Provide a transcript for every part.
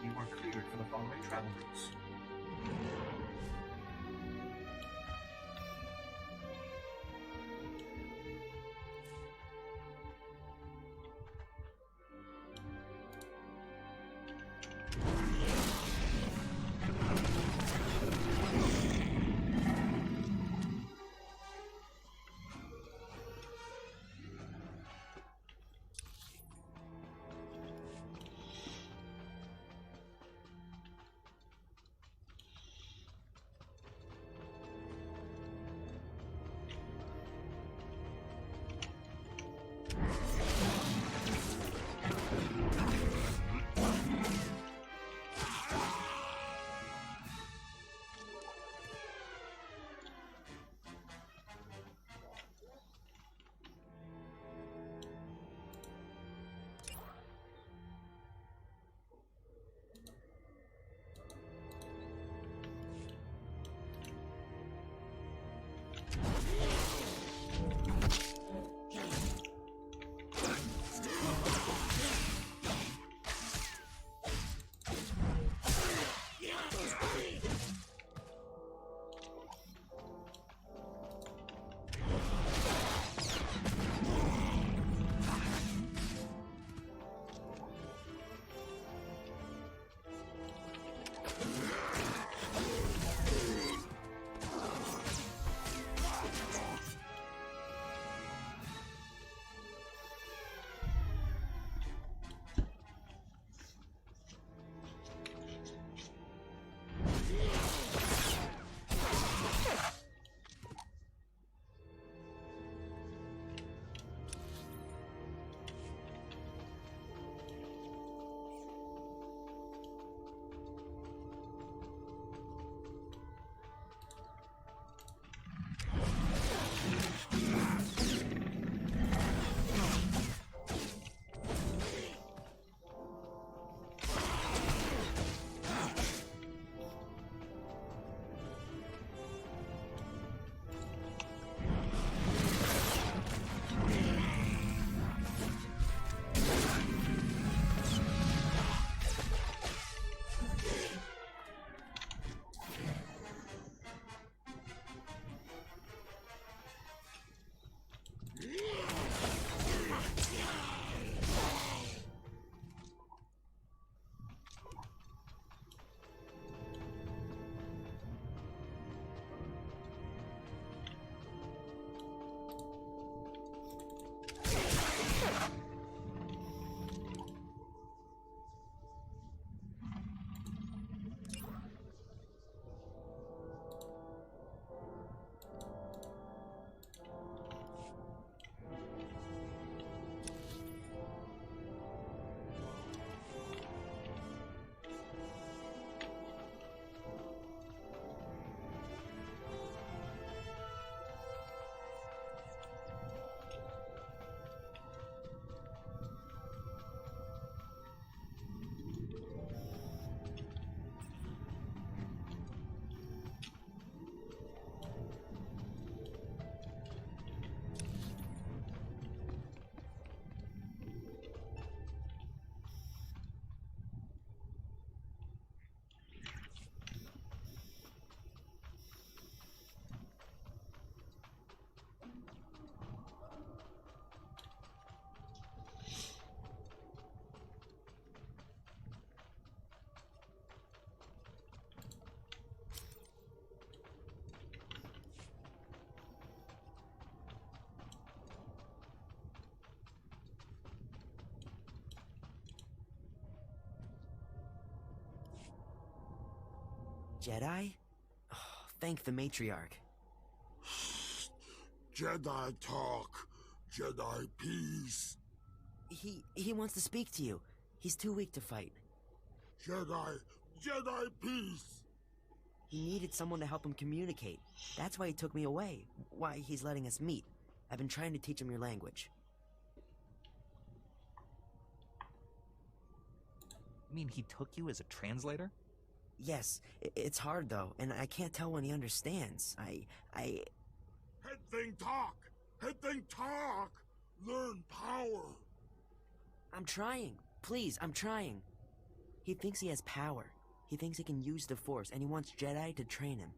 You are cleared for the following travel routes. Jedi? Oh, thank the matriarch. Jedi talk. Jedi peace. He wants to speak to you. He's too weak to fight. Jedi peace. He needed someone to help him communicate. That's why he took me away. Why he's letting us meet. I've been trying to teach him your language. You mean he took you as a translator? Yes, it's hard though, and I can't tell when he understands. Head thing talk. Head thing talk. Learn power. I'm trying. Please, I'm trying. He thinks he has power. He thinks he can use the Force, and he wants Jedi to train him.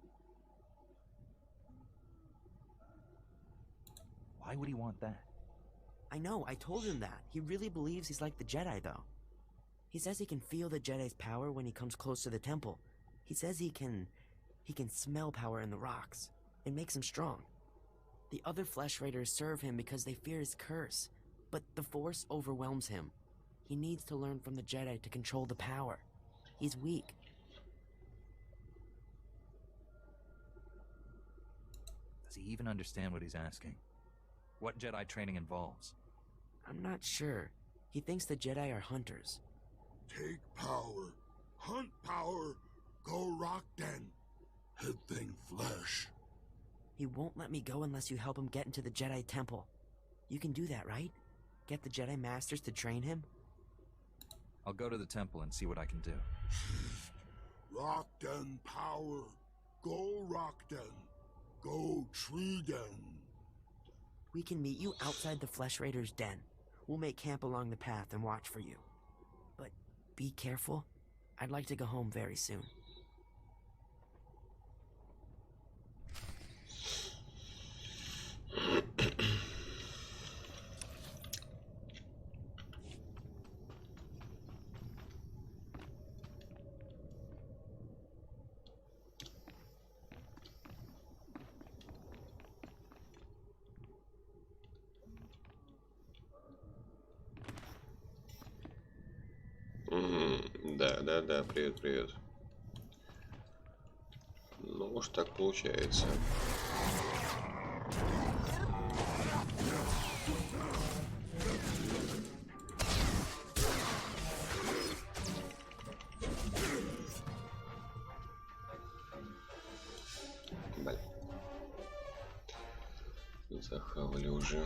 Why would he want that? I know, I told him that. He really believes he's like the Jedi, though. He says he can feel the Jedi's power when he comes close to the temple. He says he can smell power in the rocks. It makes him strong. The other Flesh Raiders serve him because they fear his curse. But the Force overwhelms him. He needs to learn from the Jedi to control the power. He's weak. Does he even understand what he's asking? What Jedi training involves? I'm not sure. He thinks the Jedi are hunters. Take power. Hunt power. Go rock den. Head thing flesh. He won't let me go unless you help him get into the Jedi Temple. You can do that, right? Get the Jedi Masters to train him? I'll go to the temple and see what I can do. Rock den power. Go rock den. Go tree den. We can meet you outside the Flesh Raiders' den. We'll make camp along the path and watch for you. But be careful. I'd like to go home very soon. Да, привет. Ну уж так получается. Блин. Захавали уже.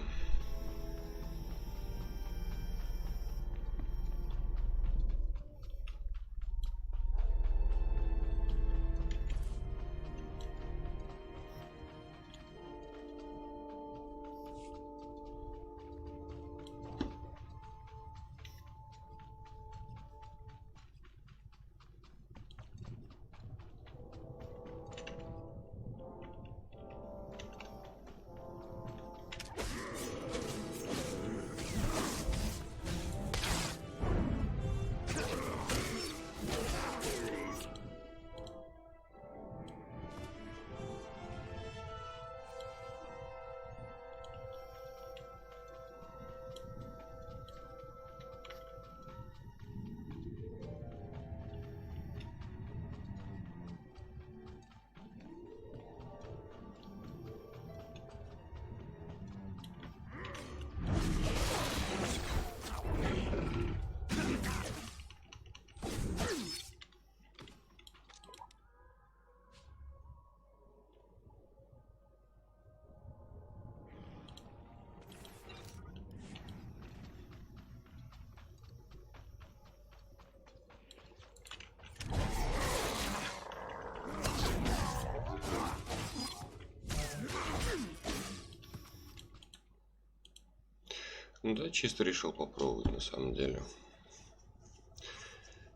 Ну да, чисто решил попробовать на самом деле.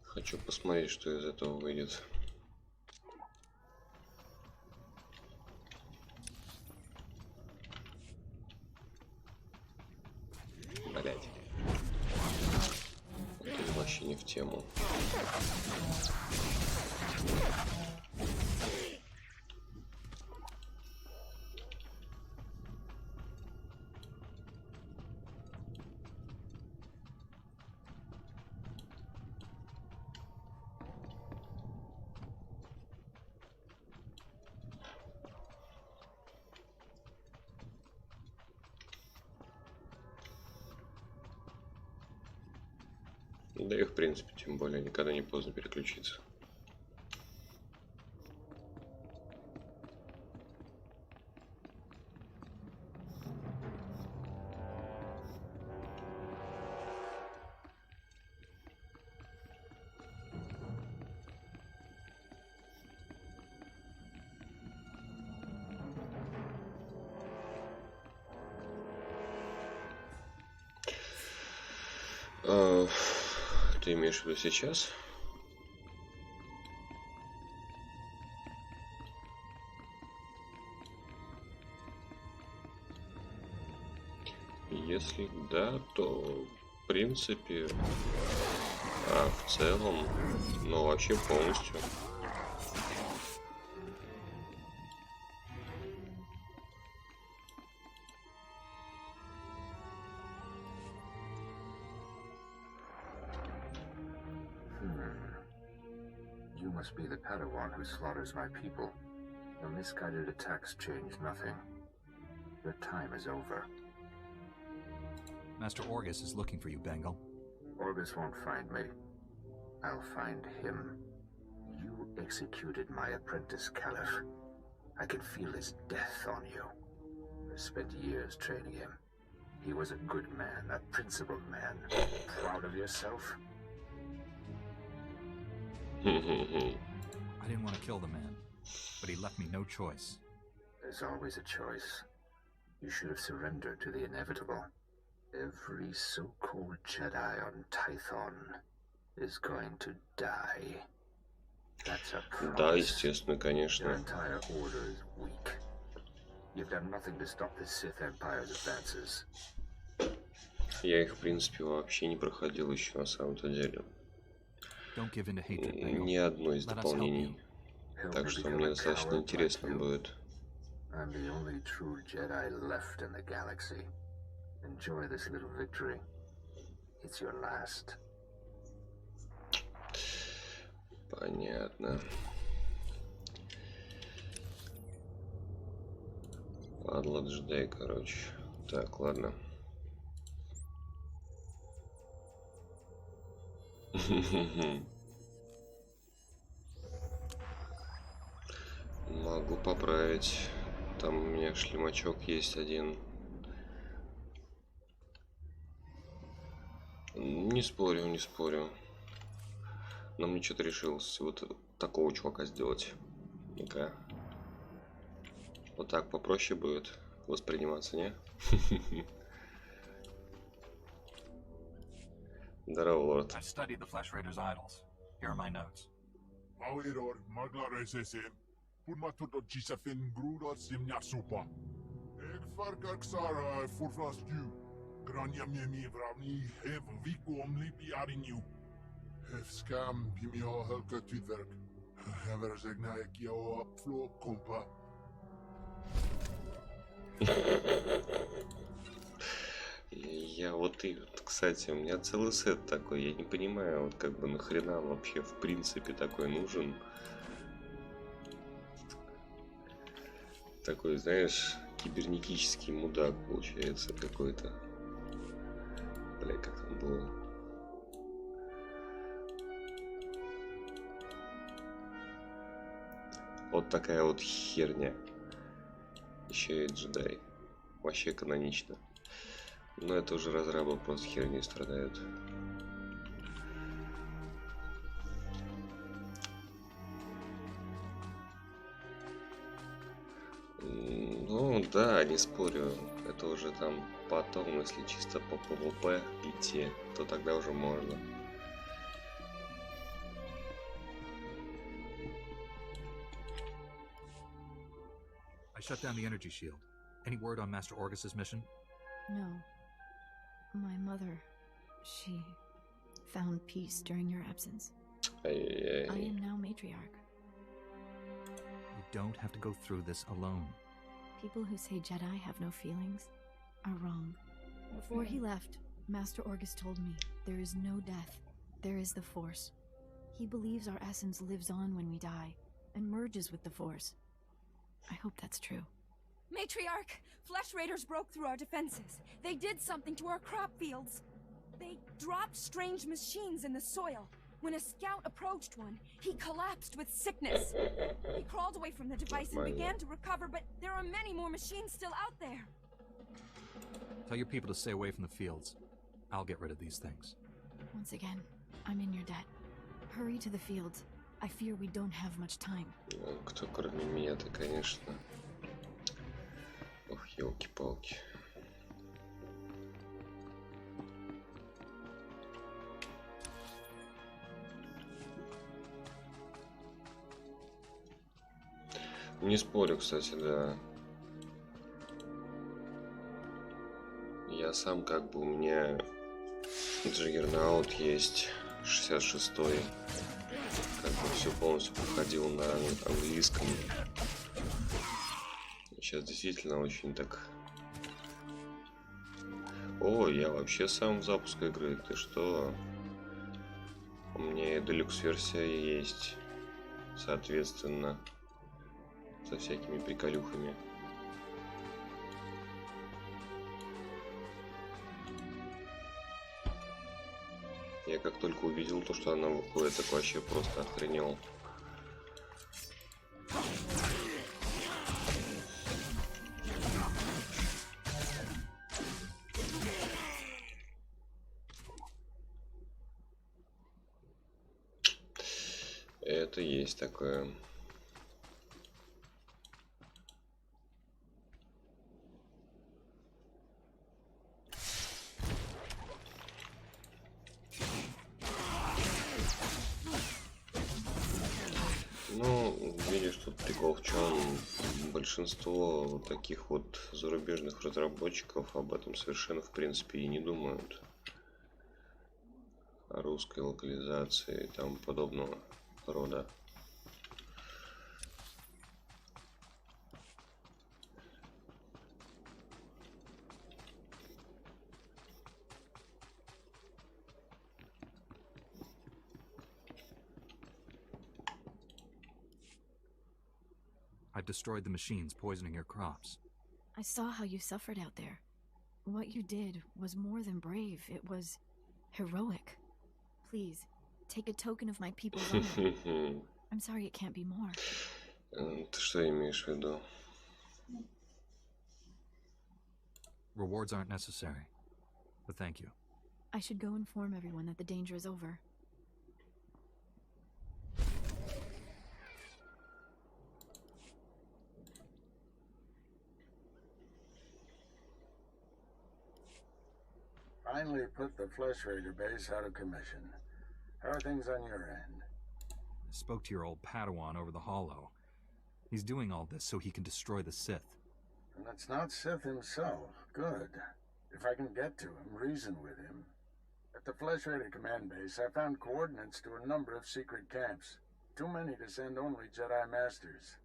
Хочу посмотреть, что из этого выйдет. Блять. Это вообще не в тему. Да и в принципе, тем более, никогда не поздно переключиться. Ты имеешь в виду сейчас? Если да, то в принципе, а в целом, ну вообще полностью. You must be the Padawan who slaughters my people. The misguided attacks change nothing. Your time is over. Master Orgus is looking for you, Bengal. Orgus won't find me. I'll find him. You executed my apprentice, Caliph. I can feel his death on you. I spent years training him. He was a good man, a principled man. Proud of yourself? I didn't want to kill the man, but he left me no choice. There's always a choice. You should have surrendered to the inevitable. Every so-called Jedi on Tython is going to die. That's a promise. Да, естественно, Your конечно. entire order is weak. You've done nothing to stop the Sith Empire's advances. Я их, в принципе, вообще не проходил еще на самом-то деле. Don't give in to hatred, Bengal. Ни одно из Let us help дополнений. Help Так me что become мне a достаточно coward интересно like you. будет. I'm the only true Jedi left in the galaxy. Enjoy this little victory. It's your last. Понятно. Падла джедай, короче. Так, ладно. Могу поправить. Там у меня шлемачок есть один. Не спорю, не спорю. Но мне что-то решилось вот такого чувака сделать. Ну-ка. Вот так попроще будет восприниматься, не? Здорово, лорд. I've studied the Flesh Raiders' idols. Here are my notes. Mawiror, maglar SSM. Purma tuto gisafin grudot simnya supa. Ek farkak sara furfast you. Grania mimi vravni hev viku om lipi arinju. Hef skam bimio helka tudverk. Hever zegna ek jo flo kompa. Я вот и, кстати, у меня целый сет такой. Я не понимаю, вот как бы нахрена он вообще в принципе такой нужен. Такой, знаешь, кибернетический мудак получается какой-то. Бля, как там было? Вот такая вот херня. Еще и джедай. Вообще канонично. Но это уже разрабы просто херней страдают. Ну да, не спорю. Это уже там потом, если чисто по ПВП идти, то тогда уже можно. I shut down the energy shield. Any word on Master Orgus's mission? No. My mother, she found peace during your absence. I Ай-яй-яй. am now matriarch. You don't have to go through this alone. People who say Jedi have no feelings are wrong. Before he left, Master Orgus told me there is no death, there is the Force. He believes our essence lives on when we die and merges with the Force. I hope that's true. Matriarch! Flesh Raiders broke through our defenses. They did something to our crop fields. They dropped strange machines in the soil. When a scout approached one, he collapsed with sickness. He crawled away from the device and began to recover, but there are many more machines still out there. Tell your people to stay away from the fields. I'll get rid of these things. Once again, I'm in your debt. Hurry to the fields. I fear we don't have much time. Ну, кто кроме меня-то, конечно. Ох, елки-палки. Не спорю, кстати, да. Я А сам как бы у меня Джиггернаут есть 66-й. Как бы все полностью проходил на английском. Сейчас действительно очень так... О, я вообще сам в запуск игры. Ты что? У меня и делюкс-версия есть. Соответственно, со всякими приколюхами. Я как только увидел то, что она выходит, так вообще просто охренел. Это есть такое. Ну, видишь, тут прикол в чем? Большинство вот таких вот зарубежных разработчиков об этом совершенно, в принципе, и не думают. О русской локализации и тому подобного рода. I've destroyed the machines poisoning your crops. I saw how you suffered out there. What you did was more than brave. It was heroic. Please, take a token of my people's honor. I'm sorry it can't be more. Ты что имеешь в виду? Rewards aren't necessary, but thank you. I should go inform everyone that the danger is over. Finally put the Flesh Raider base out of commission. How are things on your end? I spoke to your old Padawan over the hollow. He's doing all this so he can destroy the Sith. And it's not Sith himself. Good. If I can get to him, reason with him. At the Flesh Raider command base, I found coordinates to a number of secret camps. Too many to send only Jedi Masters.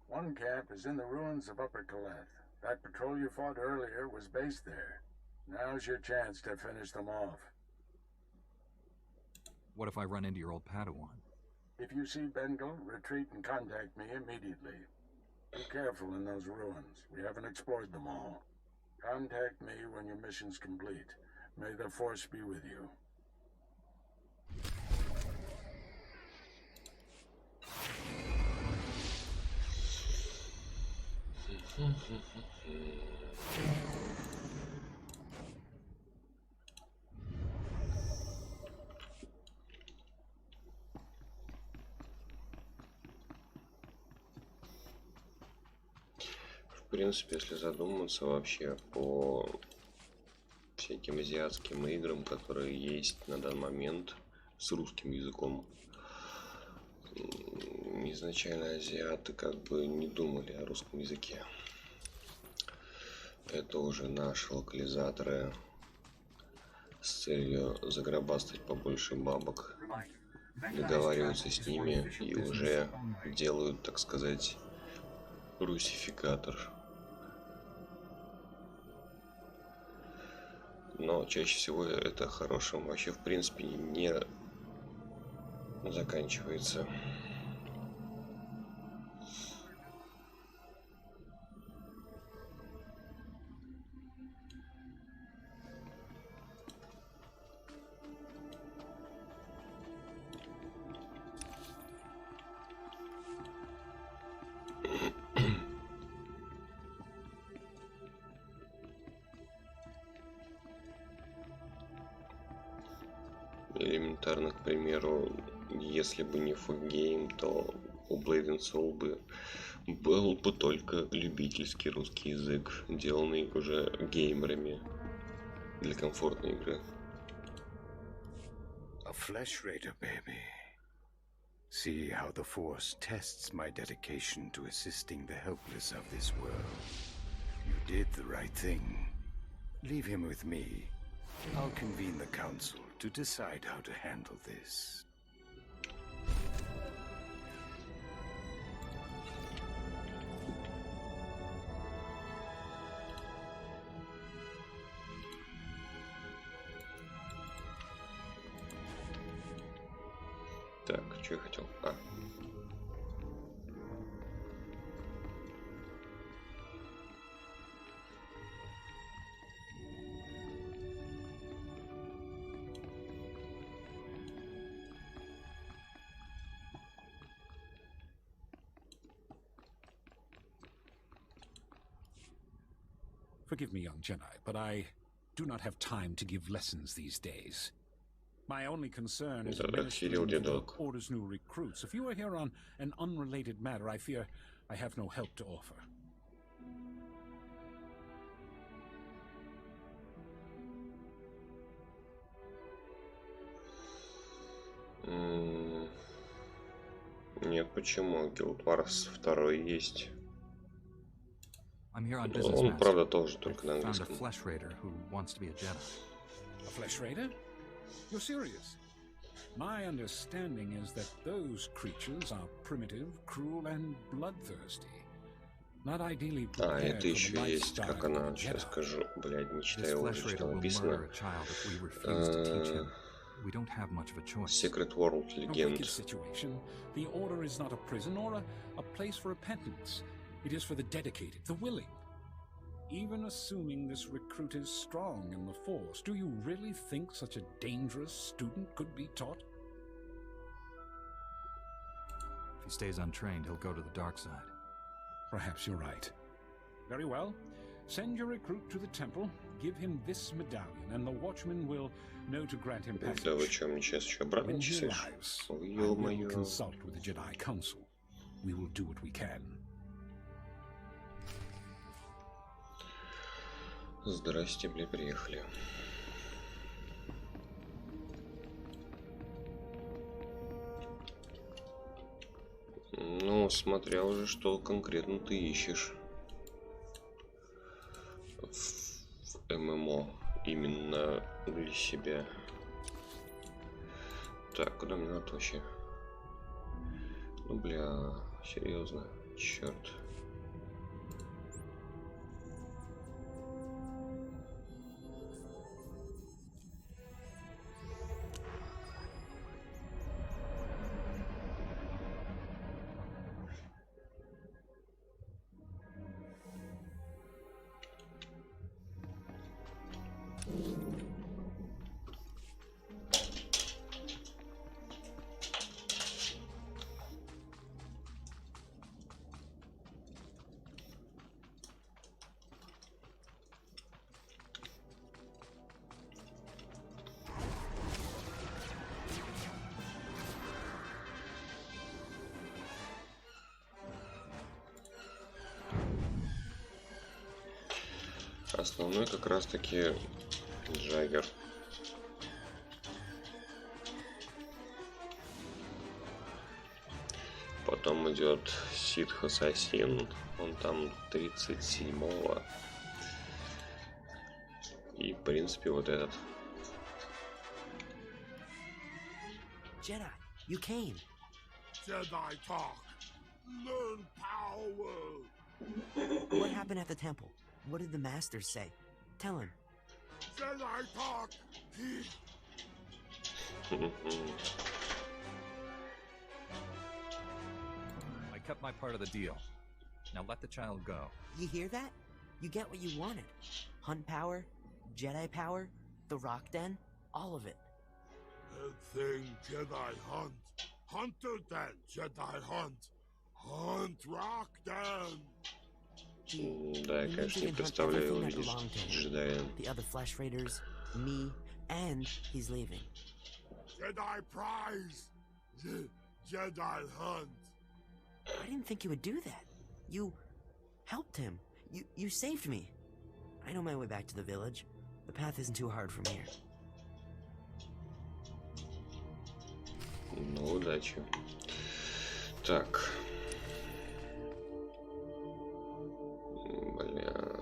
One camp is in the ruins of Upper Kaleth. That patrol you fought earlier was based there. Now's your chance to finish them off. What if I run into your old Padawan? If you see Bengal, retreat and contact me immediately. Be careful in those ruins. We haven't explored them all. Contact me when your mission's complete. May the Force be with you. В принципе, если задуматься вообще по всяким азиатским играм, которые есть на данный момент с русским языком, изначально азиаты как бы не думали о русском языке. Это уже наши локализаторы с целью заграбастать побольше бабок договариваются с ними и уже делают, так сказать, русификатор. Но чаще всего это хорошим вообще в принципе не заканчивается. Элементарно, к примеру, если бы не фулгейм, то у Blade and Soul был бы только любительский русский язык, деланный уже геймерами для комфортной игры. A Flesh Raider, baby. See how the Force tests my dedication to assisting the helpless of this world. You did the right thing. Leave him with me. I'll convene the council to decide how to handle this. Так, что я хотел? А. Forgive me, young Jedi, but I do not have time to give lessons these days. My only concern is administering to the Order's new recruits. If you are here on an unrelated matter, I fear I have no help to offer. Нет, почему? Guild Wars 2 есть. I'm here on business, Он, правда, Master. тоже только на I found a английском. flesh raider who wants to be a Jedi. A flesh raider? You're serious? My understanding is that those creatures are primitive, cruel, and bloodthirsty. Not ideally А, prepared это for the еще есть, lifestyle как of она, a сейчас Jedi. скажу, блядь, не This читаю flesh уже, raider что will написано. murder a child if we refuse to teach him. We don't have much of a choice. Secret World A Legend. wicked situation. The Order is not a prison or a place for repentance. It is for the dedicated, the willing. Even assuming this recruit is strong in the Force, do you really think such a dangerous student could be taught? If he stays untrained, he'll go to the dark side. Perhaps you're right. Very well. Send your recruit to the temple, give him this medallion, and the watchman will know to grant him passage. Да вы что, мне сейчас еще обратно When he чесаешь? arrives, Ой, I will ё-моё. consult with the Jedi Council. We will do what we can. Здрасте, бля, приехали. Ну, смотря уже, что конкретно ты ищешь в ММО именно для себя. Так, куда мне надо вообще? Ну, бля, серьезно, черт. Основной как раз таки Джаггер. Потом идет Ситх Ассасин. Он там 37-го. И в принципе вот этот. Jedi, you came. Jedi talk. Learn power. What happened at the temple? What did the Master say? Tell him. Jedi talk. I cut my part of the deal. Now let the child go. You hear that? You get what you wanted. Hunt power, Jedi power, the Rock Den, all of it. That thing Jedi hunt. Hunter Den Jedi hunt. Hunt Rock Den. Да, я, конечно, не представляю его видеть джедаем. The other Flesh Raiders, me, and he's leaving. Jedi prize. Jedi hunt. I didn't think you would do that. You helped him. You saved me. I know my way back to the village. The path isn't too hard from here. Ну, удачи. Так. Бля.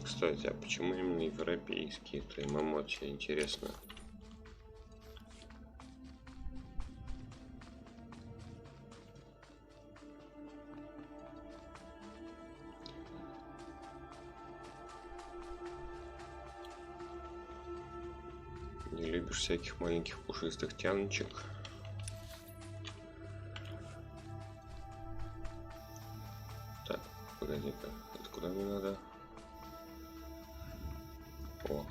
Кстати, а почему именно европейские? Это им эмоции интересно. Не любишь всяких маленьких пушистых тяночек? Так, погоди-ка, откуда мне надо? О.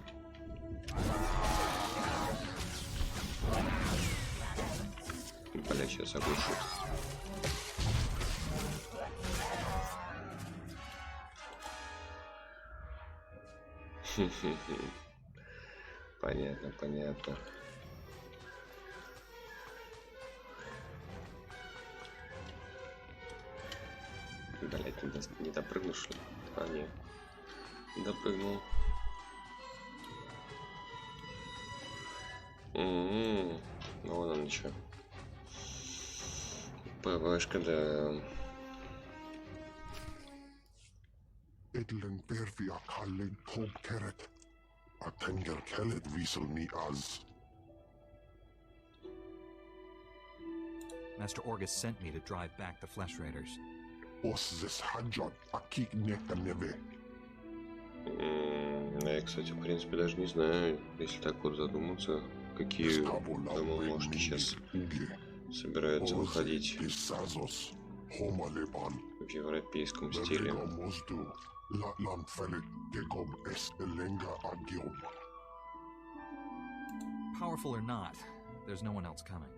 Блять, сейчас оглушит. Понятно, понятно. Блять, не допрыгнул, что ли? А, нет. Допрыгнул. Ну вон он что. ПВшка, да. Edlen Bervia Kallen Tom Keret. A Tenger Kellet Wiesel me as. Master Orgus sent me to drive back the Flesh Raiders. Os this Hanjot a Kik Neka Neve. Я, кстати, в принципе, даже не знаю, если так вот задуматься, какие ММОшки сейчас собираются выходить в европейском стиле. Powerful or not, there's no one else coming.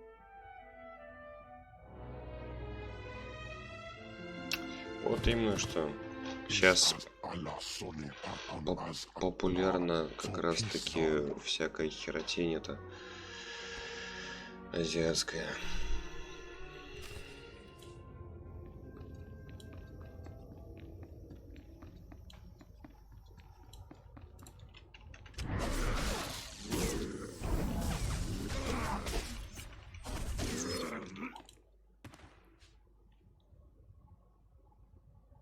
Вот именно что. Сейчас популярна как раз таки всякая херотень это азиатская.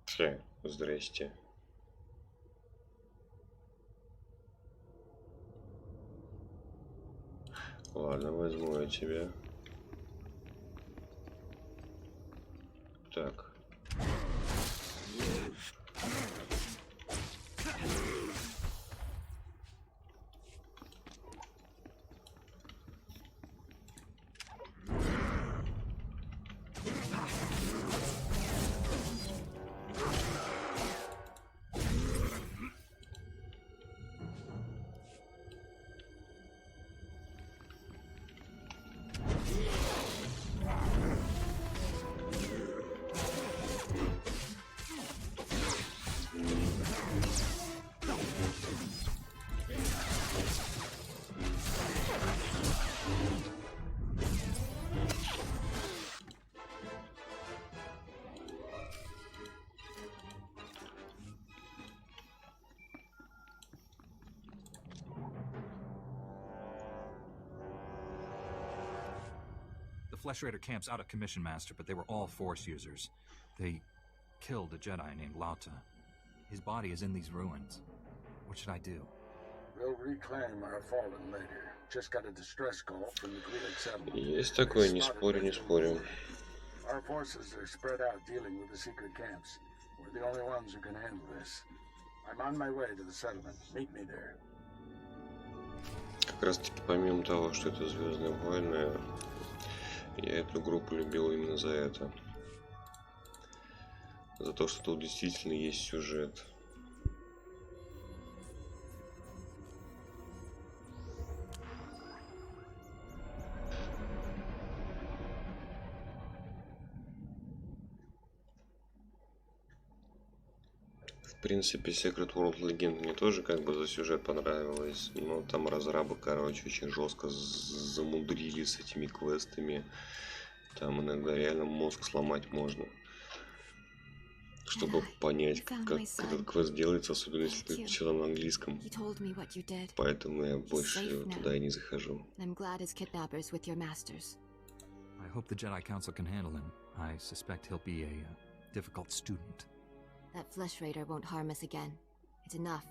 Все, здрасте. Ладно, возьму я тебя. Так. The Flesh Raider camp's out of commission, Master, but they were all Force users. They killed a Jedi named Lauta. His body is in these ruins. What should I do? We'll reclaim our fallen later. Just got a distress call from the Greek settlement. Есть такое, не спорю, не спорю. Our forces are spread out dealing with the secret camps. We're the only ones who can handle this. I'm on my way to the settlement. Meet me there. Как раз таки помимо того, что это Звездные войны, я эту группу любил именно за это. За то, что тут действительно есть сюжет. В принципе, Secret World Legend мне тоже как бы за сюжет понравилось, но там разрабы, короче, очень жестко замудрили с этими квестами. Там иногда реально мозг сломать можно, чтобы понять, как этот квест делается, особенно если ты все на английском. Поэтому я больше туда и не захожу. I hope the Jedi Council can handle him. I suspect he'll be a difficult student. That Flesh Raider won't harm us again. It's enough.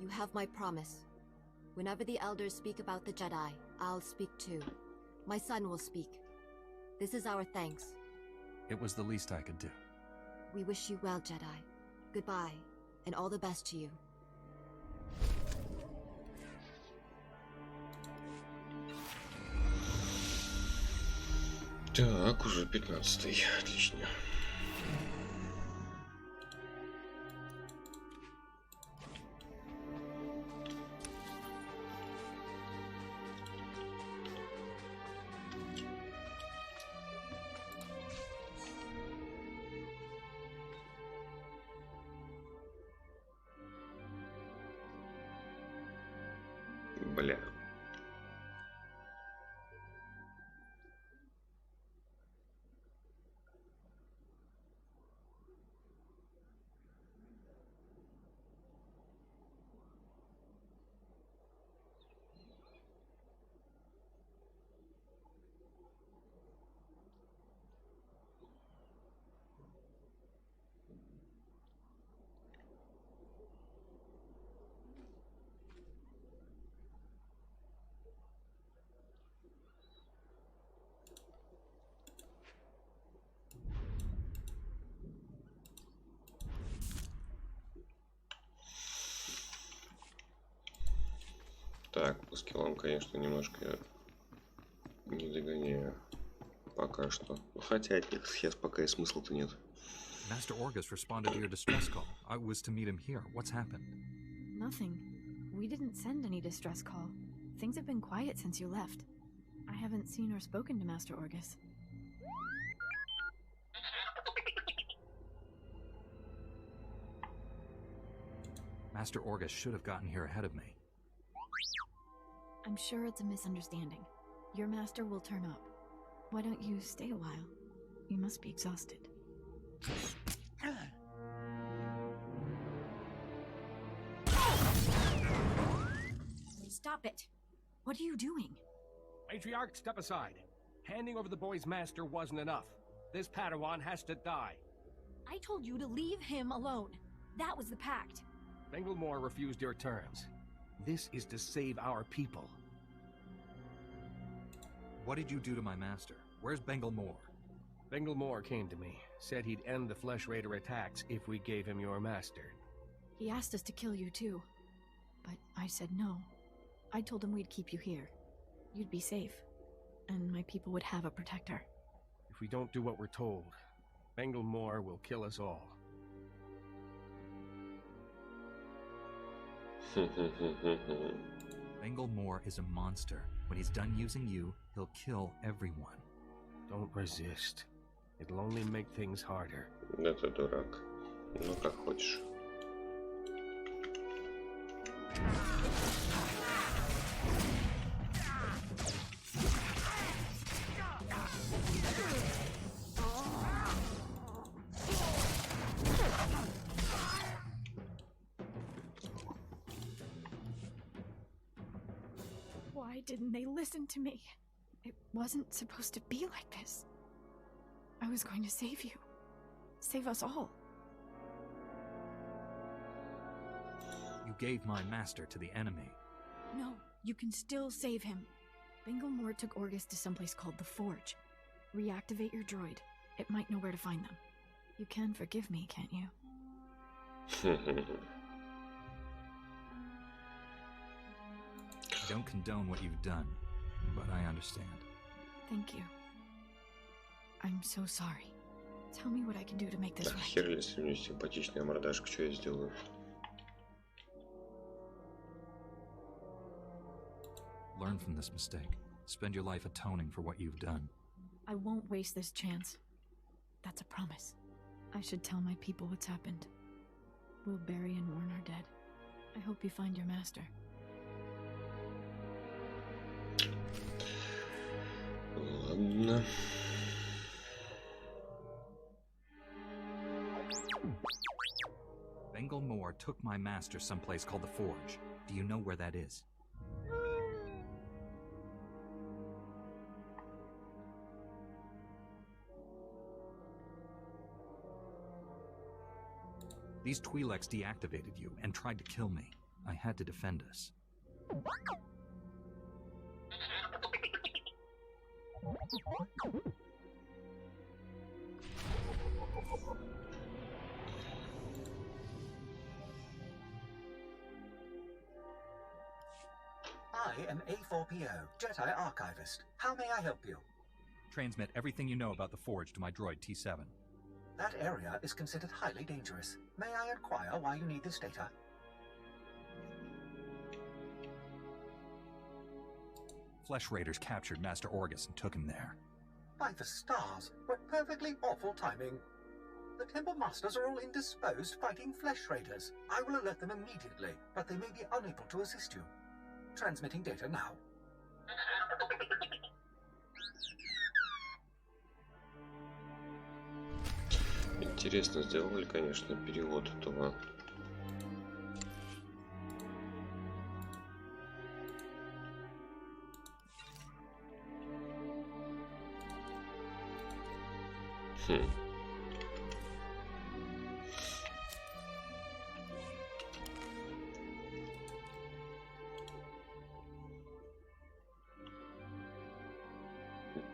You have my promise. Whenever the elders speak about the Jedi, I'll speak too. My son will speak. This is our thanks. It was the least I could do. We wish you well, Jedi. Goodbye, and all the best to you. Так, уже 15-й. Отлично. Бля. Так, по скиллам, конечно, немножко не догоняю. Пока что. Хотя от них сейчас пока и смысла-то нет. Master Orgus responded to your distress call. I was to meet him here. What's happened? Nothing. We didn't send any distress call. Things have been quiet since you left. I haven't seen or spoken to Master Orgus. Master Orgus should have gotten here ahead of me. I'm sure it's a misunderstanding. Your master will turn up. Why don't you stay a while? You must be exhausted. Stop it! What are you doing? Matriarch, step aside. Handing over the boy's master wasn't enough. This Padawan has to die. I told you to leave him alone. That was the pact. Banglemore refused your terms. This is to save our people. What did you do to my master? Where's Banglemore? Banglemore came to me, said he'd end the Flesh Raider attacks if we gave him your master. He asked us to kill you too. But I said no. I told him we'd keep you here. You'd be safe. And my people would have a protector. If we don't do what we're told, Banglemore will kill us all. Banglemore is a monster. When he's done using you, he'll kill everyone. Don't resist. It'll only make things harder. Да ты дурак. Ну, как хочешь. Why didn't they listen to me? It wasn't supposed to be like this. I was going to save you. Save us all. You gave my master to the enemy. No, you can still save him. Banglemore took Orgus to someplace called the Forge. Reactivate your droid. It might know where to find them. You can forgive me, can't you? I don't condone what you've done, but I understand. Thank you. I'm so sorry. Tell me what I can do to make this Да right. хер ли, если у нее симпатичная мордашка, что я сделаю? Learn from this mistake. Spend your life atoning for what you've done. I won't waste this chance. That's a promise. I should tell my people what's happened. We'll bury and mourn our dead. I hope you find your master. Ладно. Banglemore took my master someplace called the Forge. Do you know where that is? These Twi'leks deactivated you and tried to kill me. I had to defend us. I am A4PO, Jedi Archivist. How may I help you? Transmit everything you know about the Forge to my droid T7. That area is considered highly dangerous. May I inquire why you need this data? Flesh Raiders captured Master Orgus and took him there. By the stars, what perfectly awful timing. The Temple Masters are all indisposed fighting Flesh Raiders. I will alert them immediately, but they may be unable to assist you. Transmitting data now. Интересно, сделали, конечно, перевод этого.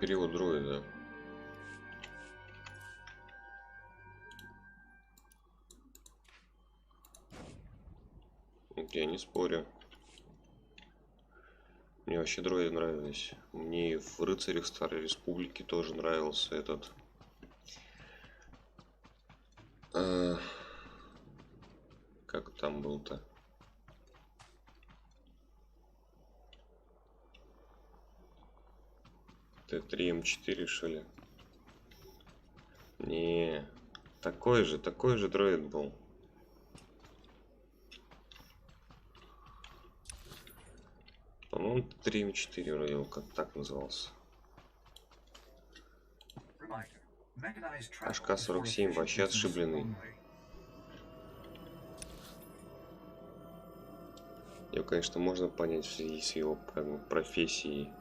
Перевод дроида. Я не спорю. Мне вообще дроиды нравились. Мне и в Рыцарях Старой Республики тоже нравился этот. Как там был-то? Т3М4, что ли? Не, такой же дроид был. По-моему, Т3М4 вроде его как так назывался. HK-47 вообще отшибленный. Его, конечно, можно понять в связи с его профессией.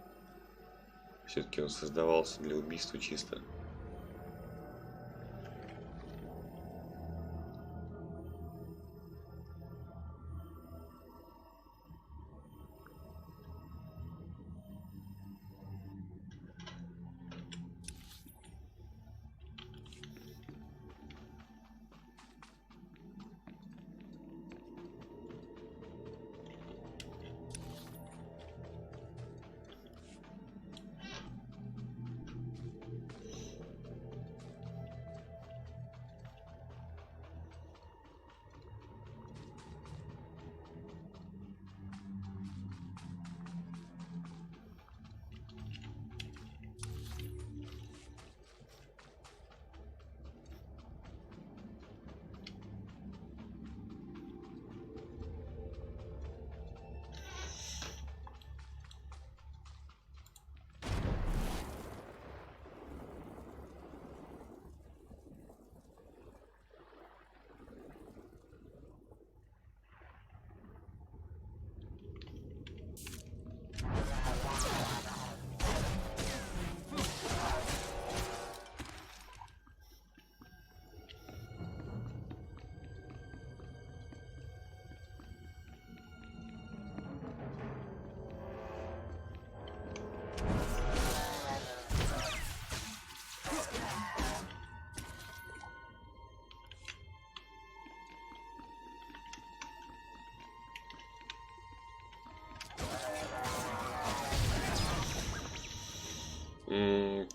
Все-таки он создавался для убийства чисто.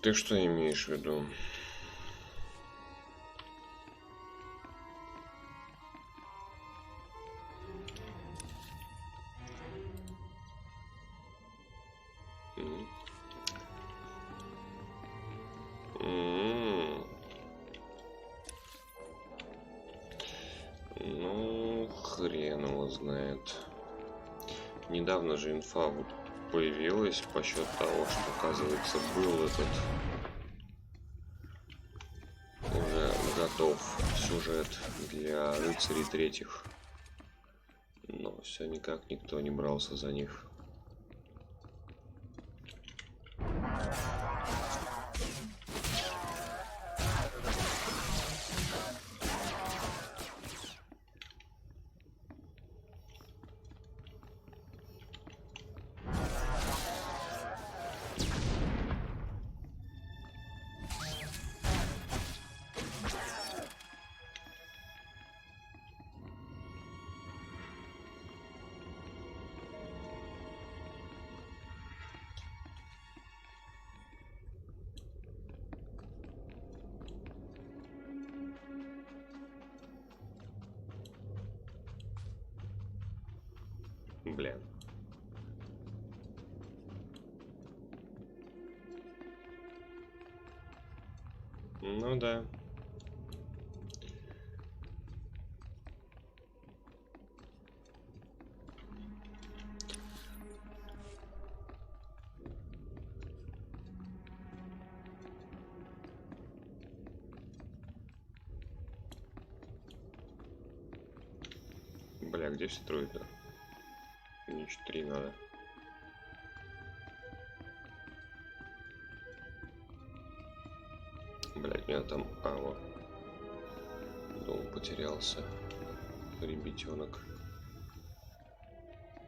Ты что имеешь в виду? Ну, хрен его знает. Недавно же инфа вот появилась по счету того, что, оказывается, был этот уже готов сюжет для рыцарей третьих, но все никак никто не брался за них. Блин. Ну да. Бля, где все трое-то? Мне 4 надо. Блять, у меня там... А, вот. Дом потерялся. Ребятенок.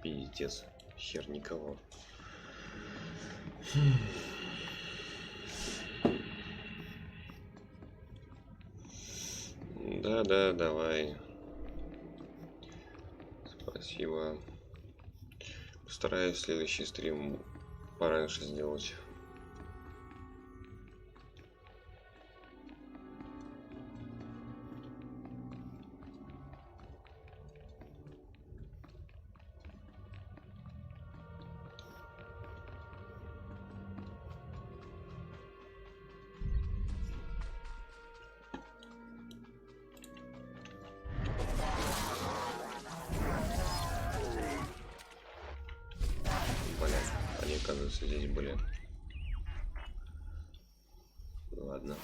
Пиздец. Хер никого. Да-да, давай. Спасибо. Постараюсь следующий стрим пораньше сделать. Оказывается, здесь были. Ладно.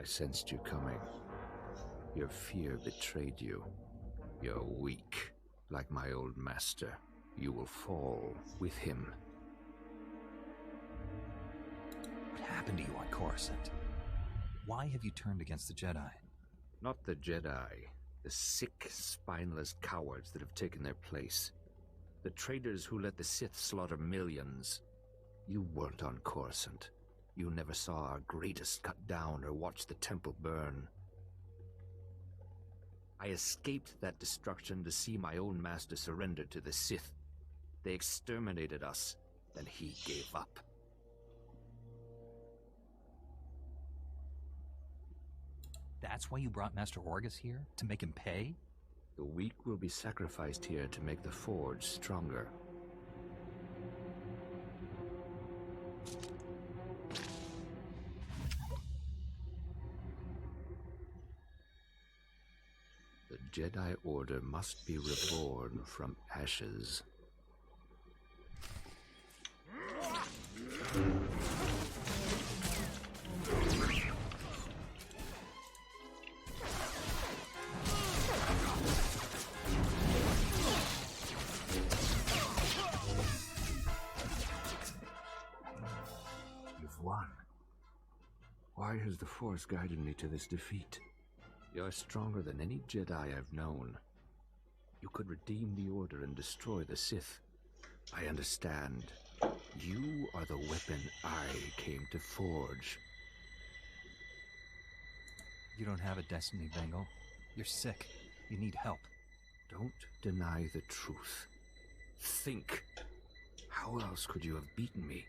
sensed you coming. Your fear betrayed you. You're weak, like my old master. You will fall with him. What happened to you on Coruscant? Why have you turned against the Jedi? Not the Jedi. The sick, spineless cowards that have taken their place. The traitors who let the Sith slaughter millions. You weren't on Coruscant. You never saw our greatest cut down or watched the temple burn. I escaped that destruction to see my own master surrender to the Sith. They exterminated us, and he gave up. That's why you brought Master Orgus here? To make him pay? The weak will be sacrificed here to make the Forge stronger. The Jedi Order must be reborn from ashes. You've won. Why has the Force guided me to this defeat? You're stronger than any Jedi I've known. You could redeem the Order and destroy the Sith. I understand. You are the weapon I came to forge. You don't have a destiny, Bengal. You're sick. You need help. Don't deny the truth. Think. How else could you have beaten me?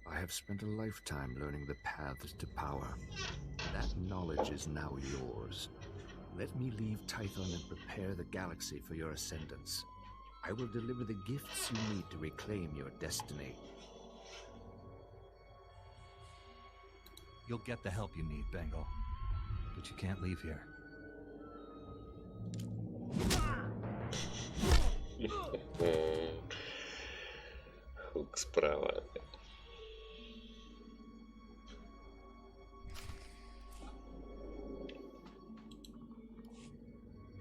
I have spent a lifetime learning the paths to power. That knowledge is now yours. Let me leave Tython and prepare the galaxy for your ascendance. I will deliver the gifts you need to reclaim your destiny. You'll get the help you need, Bengal. But you can't leave here. Хук справа.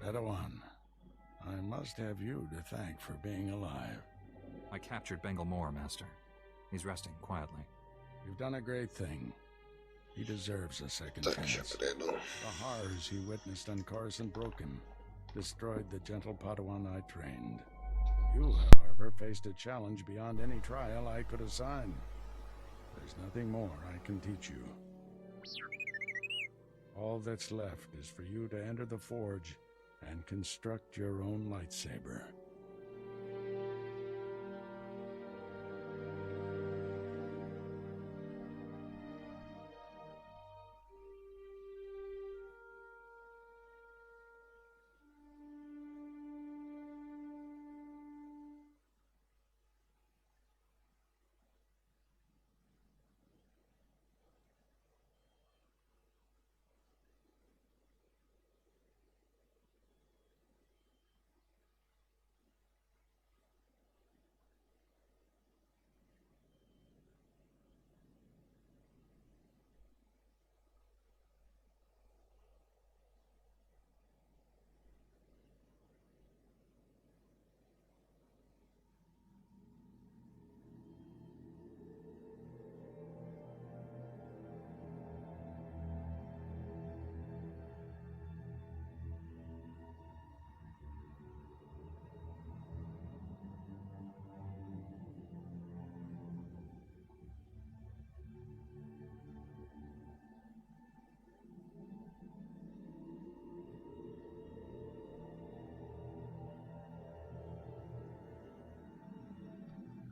Padawan, I must have you to thank for being alive. I captured Bengal Moore, Master. He's resting quietly. You've done a great thing. He deserves a second chance. The horrors he witnessed on Coruscant broke him, destroyed the gentle Padawan I trained. You, however, faced a challenge beyond any trial I could assign. There's nothing more I can teach you. All that's left is for you to enter the Forge and construct your own lightsaber.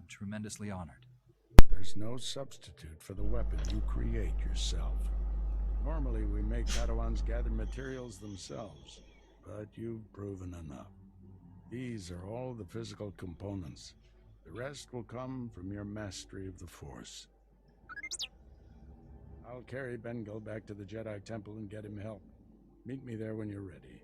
Tremendously honored. There's no substitute for the weapon you create yourself. Normally, we make Padawans gather materials themselves, but you've proven enough. These are all the physical components. The rest will come from your mastery of the Force. I'll carry Bengal back to the Jedi Temple and get him help. Meet me there when you're ready.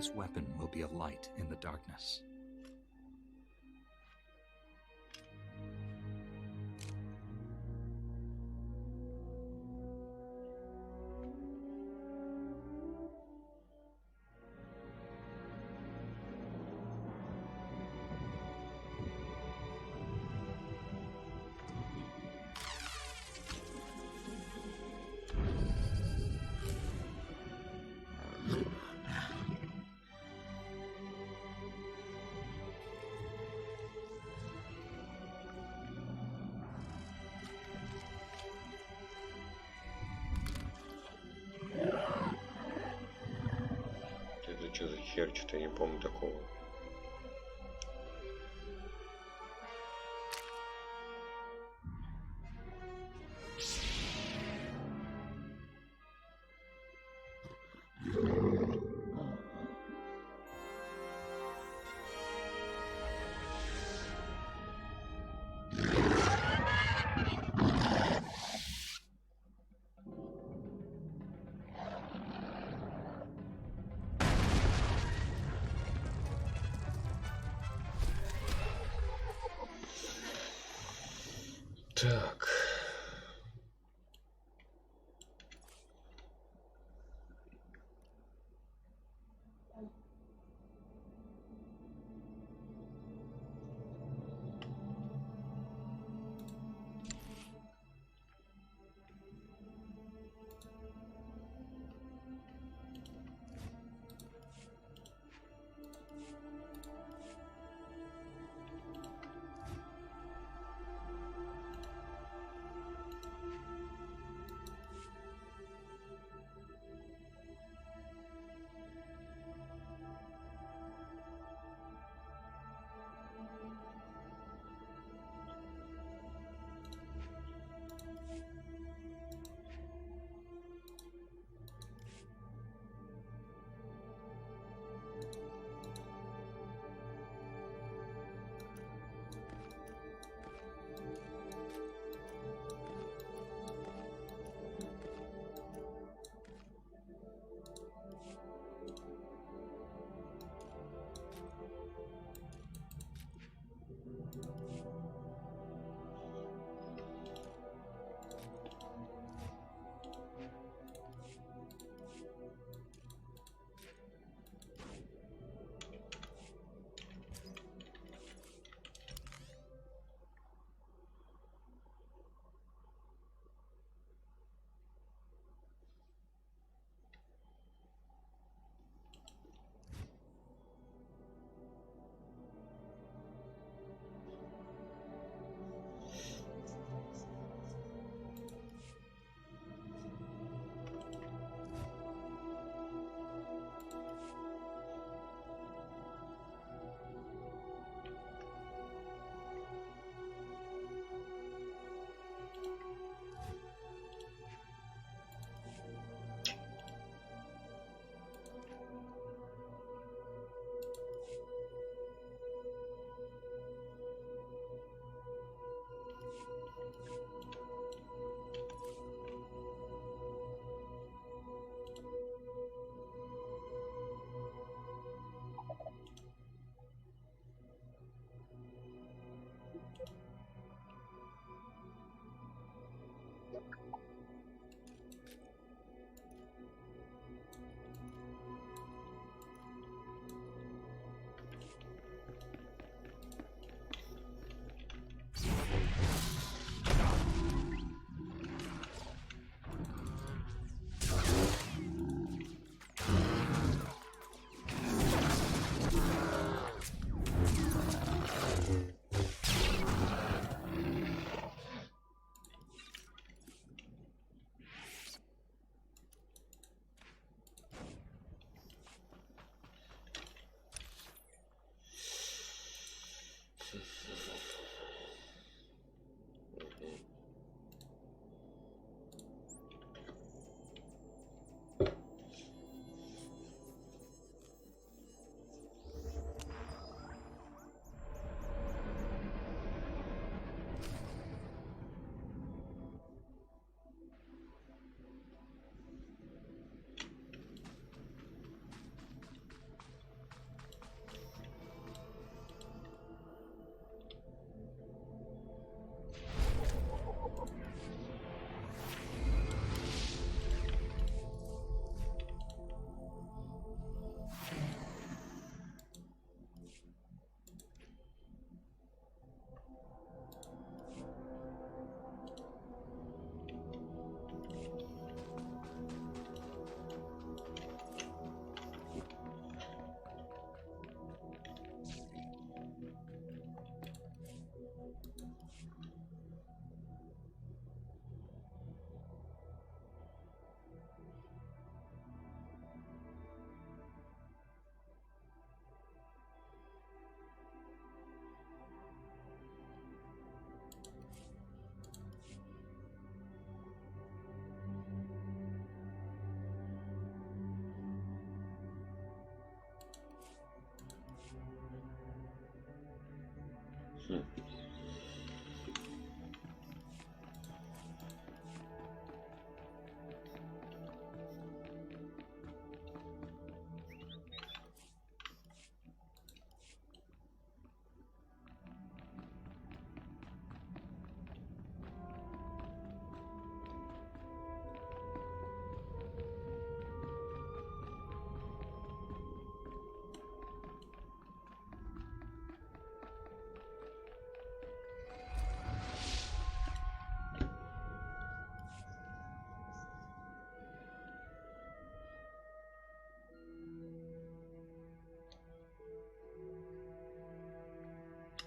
This weapon will be a light in the darkness. Что за хер? Что-то я не помню такого. Так.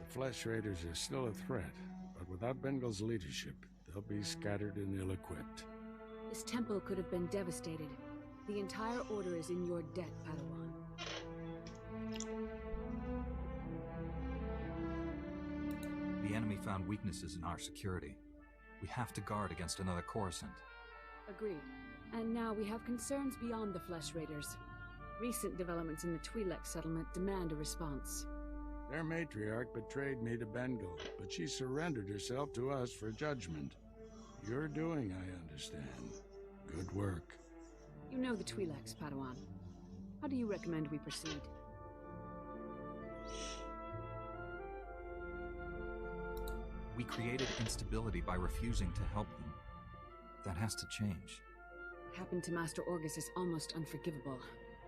The Flesh Raiders are still a threat, but without Bengal's leadership, they'll be scattered and ill-equipped. This temple could have been devastated. The entire order is in your debt, Padawan. The enemy found weaknesses in our security. We have to guard against another Coruscant. Agreed. And now we have concerns beyond the Flesh Raiders. Recent developments in the Twi'lek settlement demand a response. Their matriarch betrayed me to Bengal, but she surrendered herself to us for judgment. You're doing, I understand. Good work. You know the Twi'leks, Padawan. How do you recommend we proceed? We created instability by refusing to help them. That has to change. What happened to Master Orgus is almost unforgivable.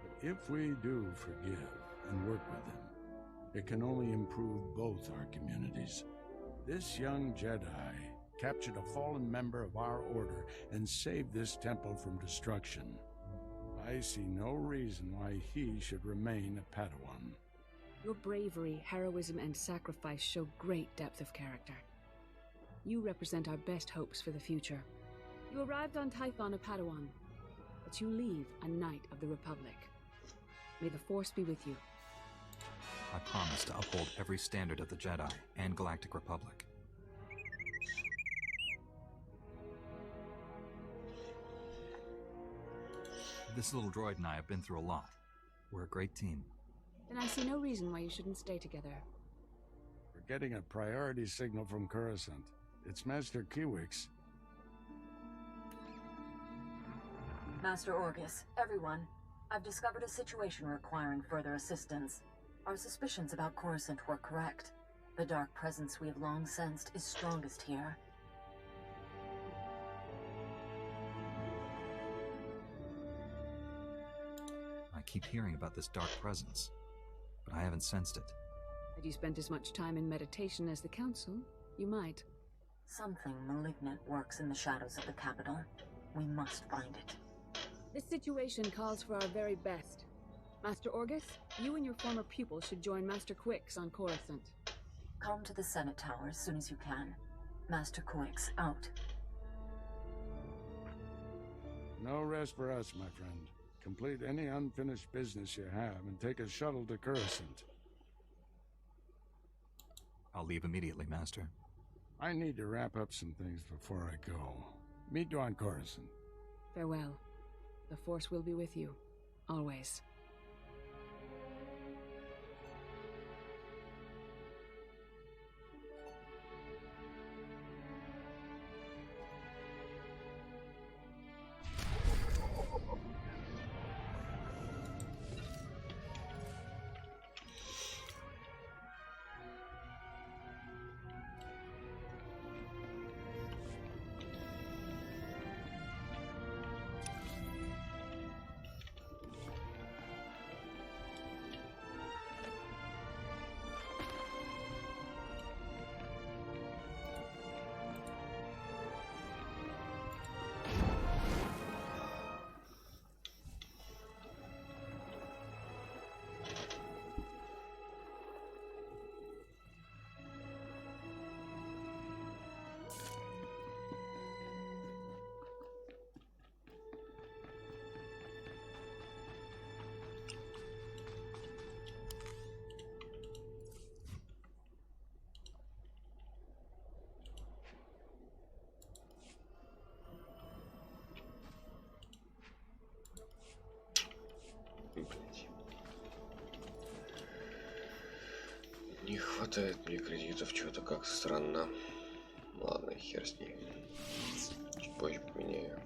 But if we do forgive and work with them, it can only improve both our communities. This young Jedi captured a fallen member of our order and saved this temple from destruction. I see no reason why he should remain a Padawan. Your bravery, heroism, and sacrifice show great depth of character. You represent our best hopes for the future. You arrived on Tython a Padawan, but you leave a Knight of the Republic. May the Force be with you. I promise to uphold every standard of the Jedi and Galactic Republic. This little droid and I have been through a lot. We're a great team. Then I see no reason why you shouldn't stay together. We're getting a priority signal from Coruscant. It's Master Kiwix. Master Orgus, everyone, I've discovered a situation requiring further assistance. Our suspicions about Coruscant were correct. The dark presence we have long sensed is strongest here. I keep hearing about this dark presence, but I haven't sensed it. Had you spent as much time in meditation as the Council, you might. Something malignant works in the shadows of the capital. We must find it. This situation calls for our very best. Master Orgus, you and your former pupil should join Master Quix on Coruscant. Come to the Senate Tower as soon as you can. Master Quix, out. No rest for us, my friend. Complete any unfinished business you have and take a shuttle to Coruscant. I'll leave immediately, Master. I need to wrap up some things before I go. Meet you on Coruscant. Farewell. The Force will be with you. Always. хватает мне кредитов, что-то как странно. Ладно, хер с ней. Чуть позже поменяю.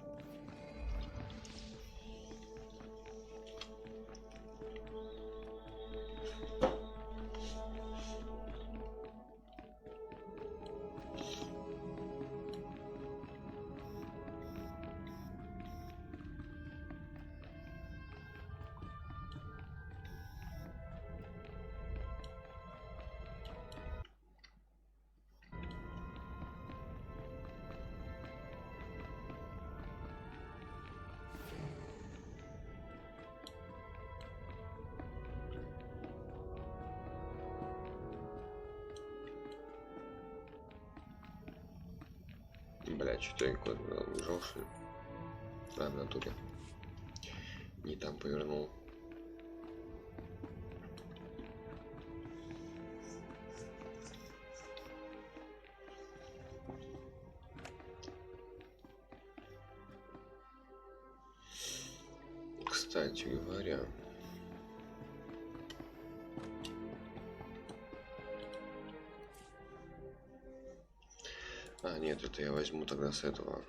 Бля, что-то я куда-то убежал, что ли? А, в натуре. Не там повернул. Кстати говоря... А, нет, это я возьму тогда с этого.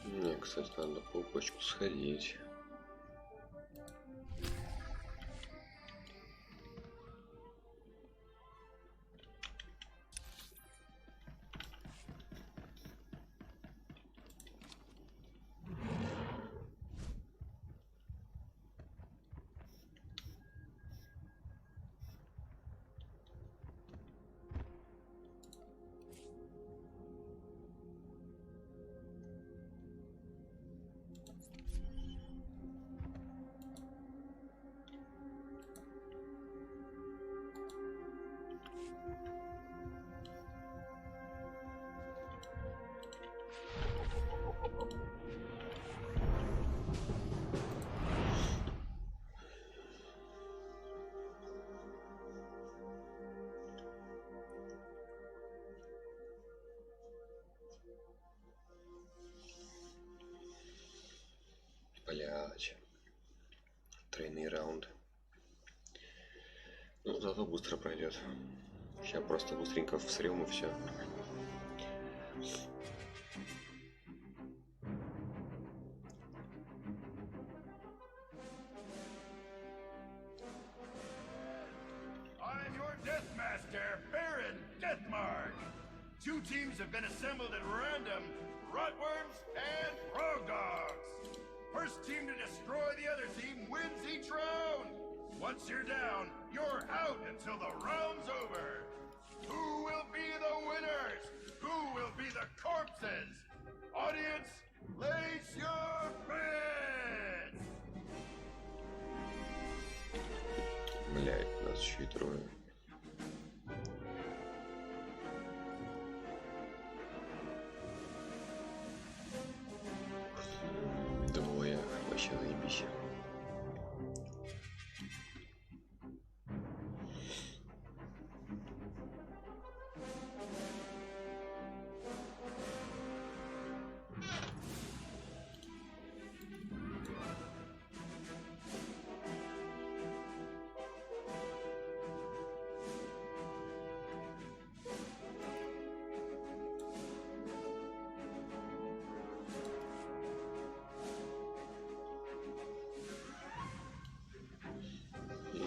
Мне, кстати, надо по почку сходить. Блять. Тройные раунды. Ну, зато быстро пройдет. Сейчас просто быстренько всрем и все. I'm your Deathmaster, Baron Deathmark. Two teams have been assembled at random: Rotworms and Frog Dogs. First team to destroy the other team wins each round. Once you're down, you're out until the round's over. Who will be the winners? Who will be the corpses? Audience, place your bets! Блять, нас еще и трое. Вообще заебись.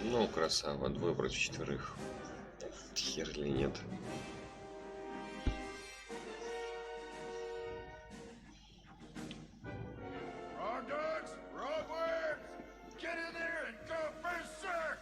Ну, красава, 2 против 4. Хер ли нет. Frog dogs, frog worms, get in there and go berserk!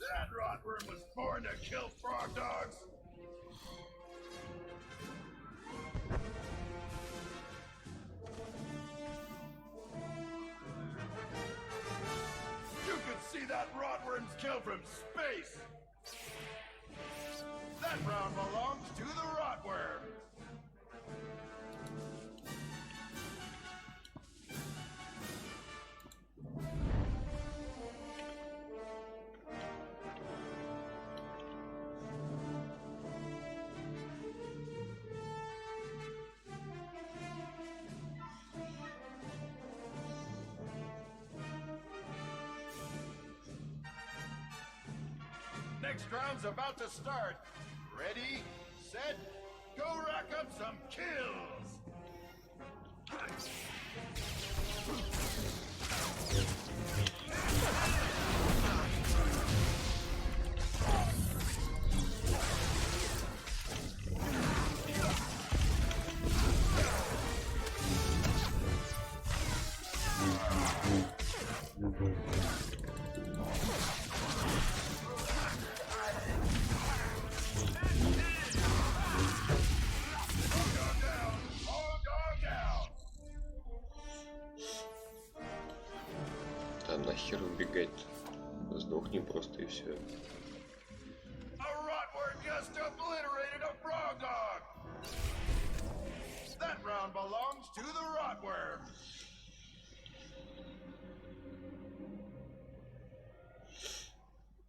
That rotworm was born to kill frog dogs! You could see that rotworm's kill from space! That round belongs to the rotworm! Next round's about to start. Ready, set, go rack up some kills! Да нахер убегать? Сдохни просто и все. A rotworm just obliterated a frog dog! That round belongs to the rotworm!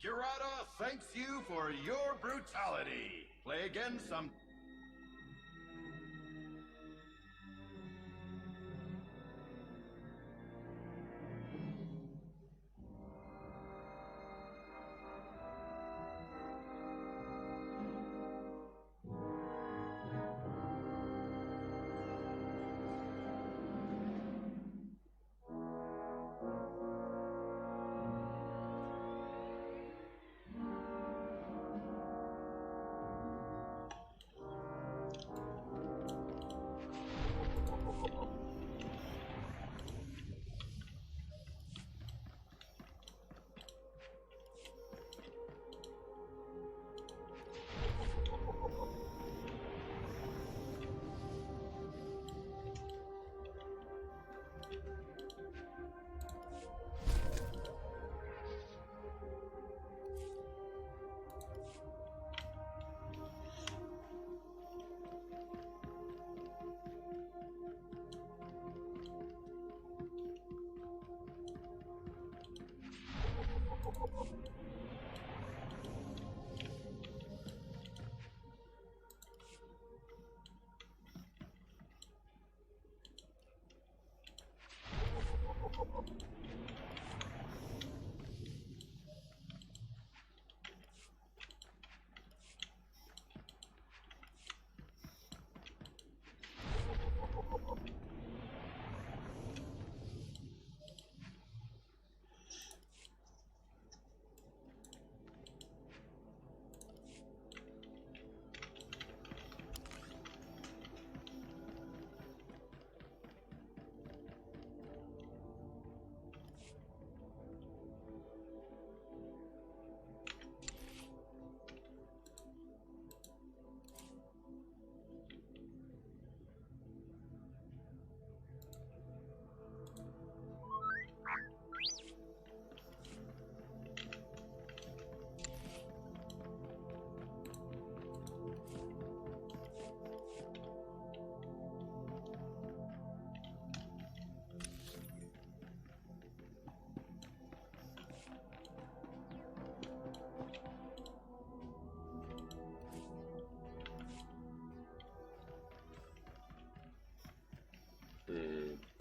Kirata thanks you for your brutality. Play again some...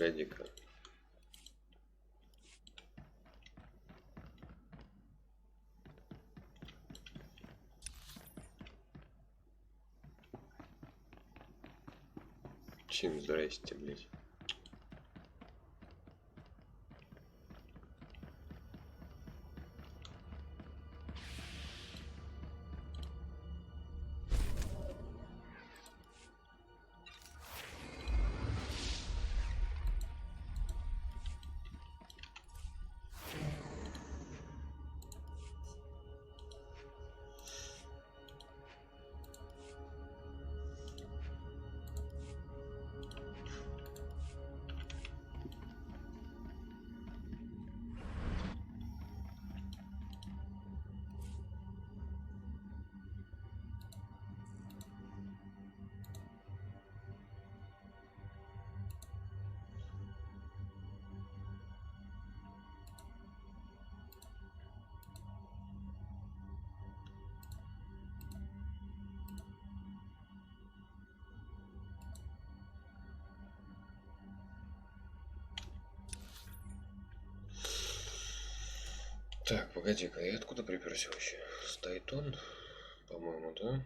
погоди-ка. Всем здрасте, блядь. Так, погоди-ка, я откуда приперся вообще? Стоит он, по-моему, да?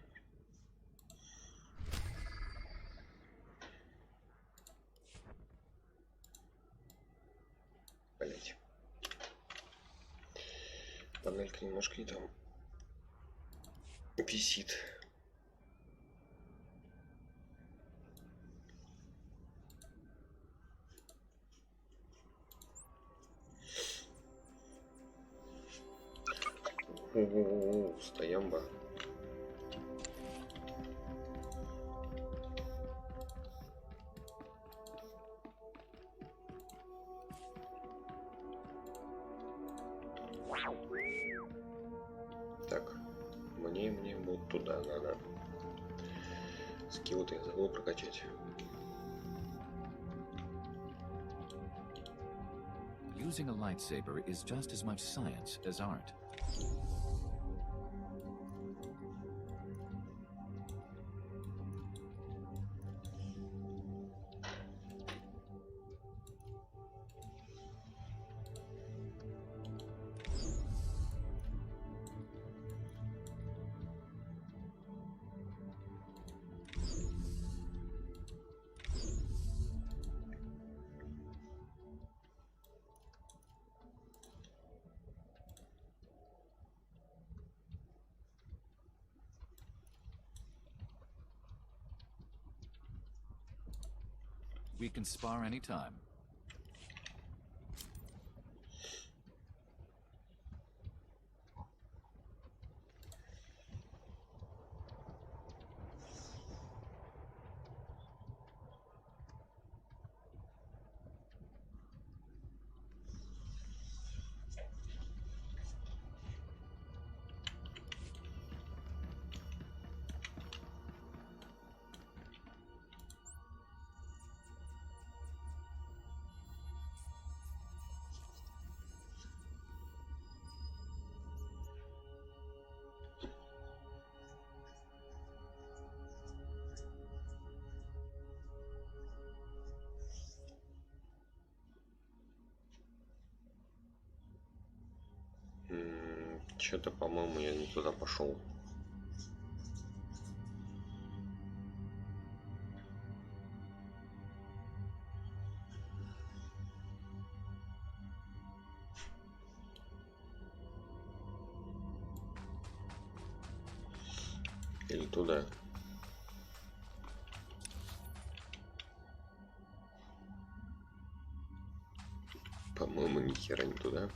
Блять. Панелька немножко не там висит. Стоямба. Так, мне вот туда надо. Скилл-то я забыл прокачать. Using a lightsaber is just as much science as art. We can spar anytime. Что-то, по-моему, я не туда пошел. Или туда. По-моему, ни хера не туда.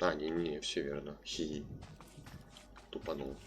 А, не, все верно. Хи-хи. Тупанул.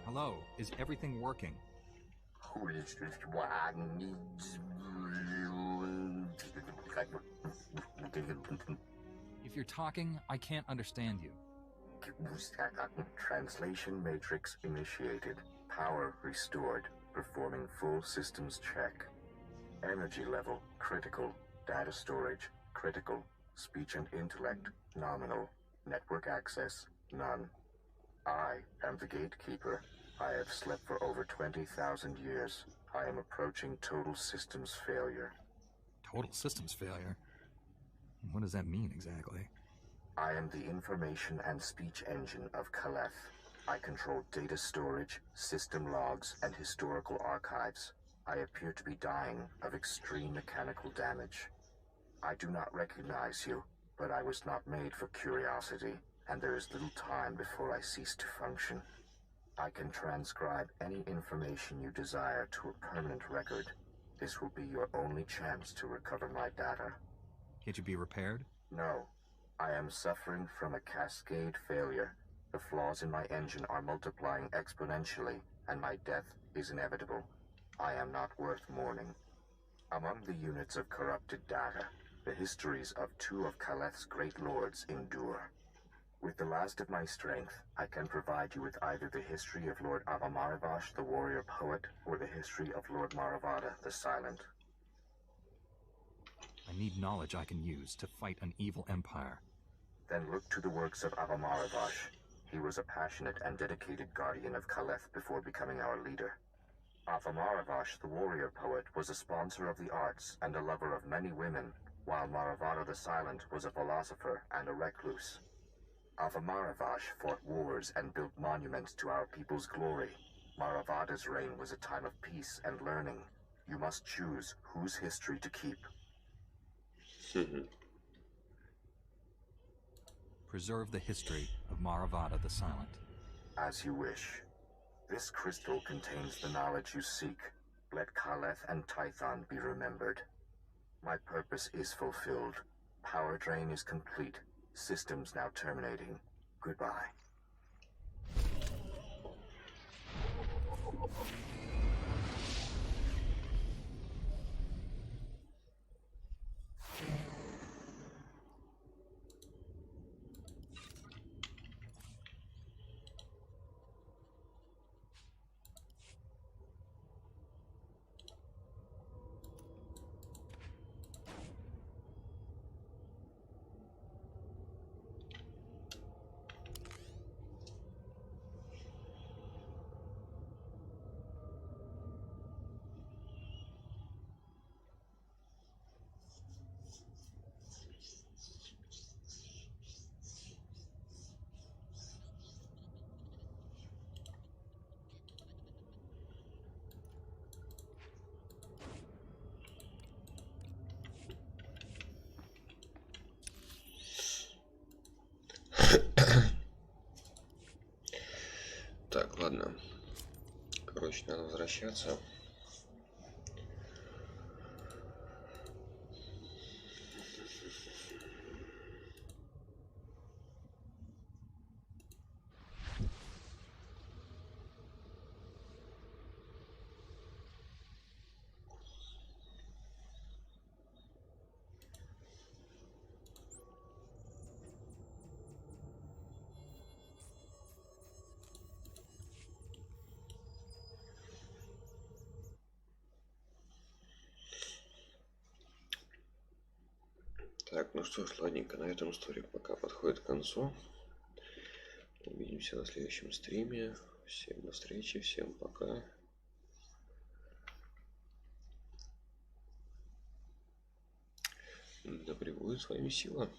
Hello, is everything working? If you're talking, I can't understand you. Translation matrix initiated. Power restored. Performing full systems check. Energy level critical. Data storage critical. Speech and intellect nominal. Network access none. I am the gatekeeper. I have slept for over 20,000 years. I am approaching total systems failure. Total systems failure? What does that mean exactly? I am the information and speech engine of Caleth. I control data storage, system logs, and historical archives. I appear to be dying of extreme mechanical damage. I do not recognize you, but I was not made for curiosity, and there is little time before I cease to function. I can transcribe any information you desire to a permanent record. This will be your only chance to recover my data. Can't you be repaired? No. I am suffering from a cascade failure. The flaws in my engine are multiplying exponentially, and my death is inevitable. I am not worth mourning. Among the units of corrupted data, the histories of two of Caleth's great lords endure. With the last of my strength, I can provide you with either the history of Lord Avamarivash, the warrior poet, or the history of Lord Maravada, the silent. I need knowledge I can use to fight an evil empire. Then look to the works of Avamarivash. He was a passionate and dedicated guardian of Caleth before becoming our leader. Avamarivash, the warrior poet, was a sponsor of the arts and a lover of many women, while Maravada the Silent was a philosopher and a recluse. Avamarivash fought wars and built monuments to our people's glory. Maravada's reign was a time of peace and learning. You must choose whose history to keep. Preserve the history of Maravada the Silent. As you wish. This crystal contains the knowledge you seek. Let Caleth and Tython be remembered. My purpose is fulfilled. Power drain is complete. Systems now terminating. Goodbye. Так, ладно. Короче, надо возвращаться. Так, ну что ж, ладненько, на этом история пока подходит к концу. Увидимся на следующем стриме. Всем до встречи, всем пока. Да пребудет с вами сила.